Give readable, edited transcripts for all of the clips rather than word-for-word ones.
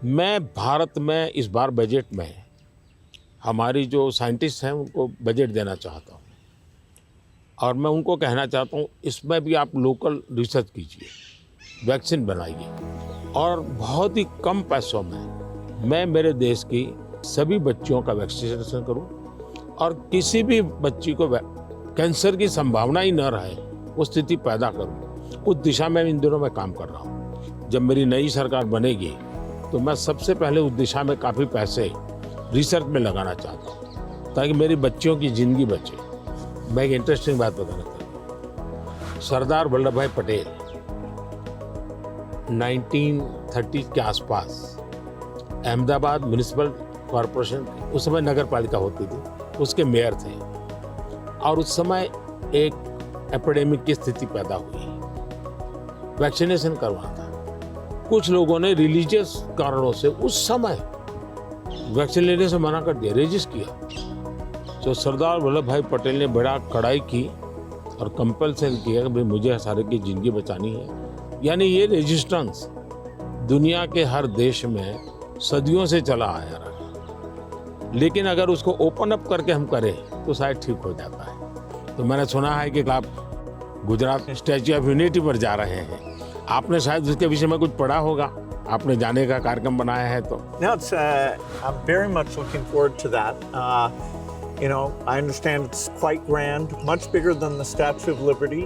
मैं भारत में इस बार बजट में हमारी जो साइंटिस्ट हैं उनको बजट देना चाहता हूँ और मैं उनको कहना चाहता हूँ इसमें भी आप लोकल रिसर्च कीजिए, वैक्सीन बनाइए और बहुत ही कम पैसों में मैं मेरे देश की सभी बच्चियों का वैक्सीनेशन करूँ और किसी भी बच्ची को कैंसर की संभावना ही न रहे वो स्थिति पैदा करूँ। उस दिशा में इन दिनों मैं काम कर रहा हूँ। जब मेरी नई सरकार बनेगी तो मैं सबसे पहले उस दिशा में काफ़ी पैसे रिसर्च में लगाना चाहता हूँ ताकि मेरी बच्चियों की ज़िंदगी बचे। मैं एक इंटरेस्टिंग बात बताना चाहता हूँ। सरदार वल्लभ भाई पटेल 1930 के आसपास अहमदाबाद म्यूनिसिपल कॉरपोरेशन, उस समय नगर पालिका होती थी, उसके मेयर थे और उस समय एक एपिडेमिक की स्थिति पैदा हुई। वैक्सीनेशन करवाना था। कुछ लोगों ने रिलीजियस कारणों से उस समय वैक्सीन लेने से मना कर दिया, रेजिस्ट किया। तो सरदार वल्लभ भाई पटेल ने बड़ा कड़ाई की और कंपल्सन किया कि भाई मुझे सारे की ज़िंदगी बचानी है। यानी ये रेजिस्टेंस दुनिया के हर देश में सदियों से चला आया रहा, लेकिन अगर उसको ओपन अप करके हम करें तो शायद ठीक हो जाता है। तो मैंने सुना है कि आप गुजरात स्टैच्यू ऑफ यूनिटी पर जा रहे हैं, आपने शायद उसके विषय में कुछ पढ़ा होगा, आपने जाने का कार्यक्रम बनाया है तो। No, I'm very much looking forward to that. You know, I understand it's quite grand, much bigger than the Statue of Liberty.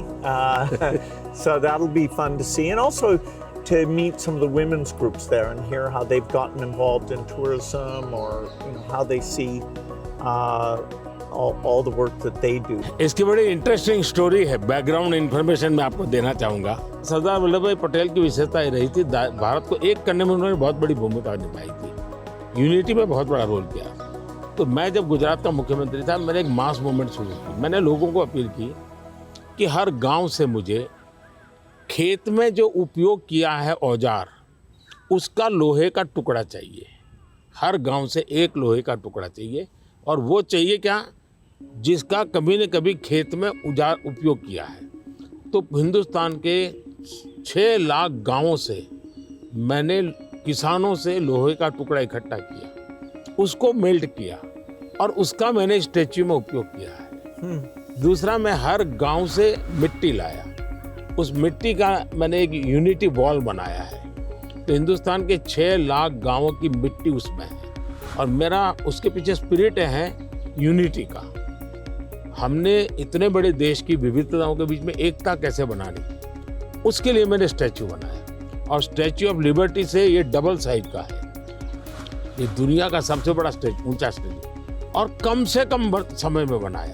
So that'll be fun to see. And also to meet some of the women's groups there and hear how they've gotten involved in tourism or how they see all the work that they do. इसकी बड़ी interesting story है, background information मैं आपको देना चाहूँगा। सरदार वल्लभ भाई पटेल की विशेषता ये रही थी, भारत को एक करने में उन्होंने बहुत बड़ी भूमिका निभाई थी, यूनिटी में बहुत बड़ा रोल किया। तो मैं जब गुजरात का मुख्यमंत्री था, मैंने एक मास मूवमेंट शुरू की। मैंने लोगों को अपील की कि हर गांव से मुझे खेत में जो उपयोग किया है औजार, उसका लोहे का टुकड़ा चाहिए। हर गांव से एक लोहे का टुकड़ा चाहिए और वो चाहिए क्या, जिसका कभी न कभी खेत में औजार उपयोग किया है। तो हिंदुस्तान के 6 लाख गांवों से मैंने किसानों से लोहे का टुकड़ा इकट्ठा किया, उसको मेल्ट किया और उसका मैंने स्टैच्यू में उपयोग किया है। दूसरा, मैं हर गांव से मिट्टी लाया, उस मिट्टी का मैंने एक यूनिटी वॉल बनाया है। तो हिंदुस्तान के 6 लाख गांवों की मिट्टी उसमें है और मेरा उसके पीछे स्पिरिट है यूनिटी का। हमने इतने बड़े देश की विविधताओं के बीच में एकता कैसे बनानी, उसके लिए मैंने स्टैच्यू बनाया और स्टैच्यू ऑफ लिबर्टी से ये डबल साइज का है। ये दुनिया का सबसे बड़ा ऊंचा स्टैच्यू और कम से कम समय में बनाया।